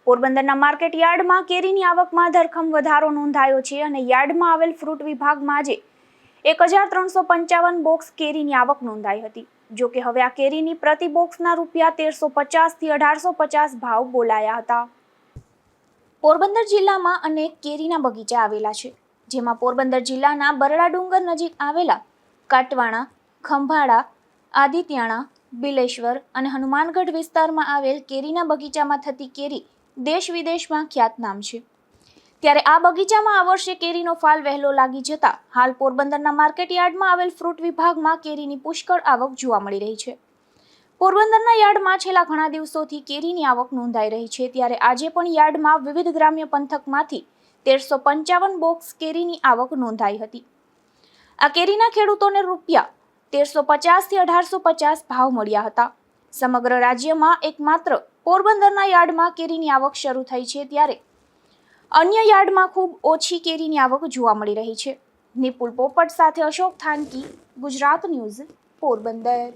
પોરબંદરના માર્કેટ યાર્ડમાં કેરીની આવકમાં ધરખમ વધારો નોંધાયો છે અને યાર્ડમાં આવેલ ફ્રૂટ વિભાગમાં આજે 1355 બોક્સ કેરીની આવક નોંધાઈ હતી। જો કે હવે આ કેરીની પ્રતિ બોક્સના રૂપિયા 1350 થી 1850 ભાવ બોલાયા હતા। પોરબંદર જિલ્લામાં અનેક કેરીના બગીચા આવેલા છે, જેમાં પોરબંદર જિલ્લાના બરડા ડુંગર નજીક આવેલા કાટવાણા, ખંભાળા, આદિત્યાણા, બિલેશ્વર અને હનુમાનગઢ વિસ્તારમાં આવેલ કેરીના બગીચામાં થતી કેરી દેશ વિદેશમાં ખ્યાતનામ છે। ત્યારે આ બગીચામાં આ વર્ષે કેરીનો ફાલ વહેલો લાગી જતા હાલ પોરબંદરના માર્કેટ યાર્ડમાં આવેલ ફ્રૂટ વિભાગમાં કેરીની પુષ્કળ આવક જોવા મળી રહી છે। પોરબંદરના યાર્ડમાં છેલ્લા ઘણા દિવસોથી કેરીની આવક નોંધાઈ રહી છે, ત્યારે આજે પણ યાર્ડમાં વિવિધ ગ્રામ્ય પંથકમાંથી 1355 બોક્સ કેરીની આવક નોંધાઈ હતી। આ કેરીના ખેડૂતોને રૂપિયા 1350 થી 1850 ભાવ મળ્યા હતા। સમગ્ર રાજ્યમાં એકમાત્ર પોરબંદરના યાર્ડમાં કેરીની આવક શરૂ થઈ છે, ત્યારે અન્ય યાર્ડમાં ખૂબ ઓછી કેરીની આવક જોવા મળી રહી છે। નિપુલ પોપટ સાથે અશોક થાનકી, ગુજરાત ન્યૂઝ, પોરબંદર।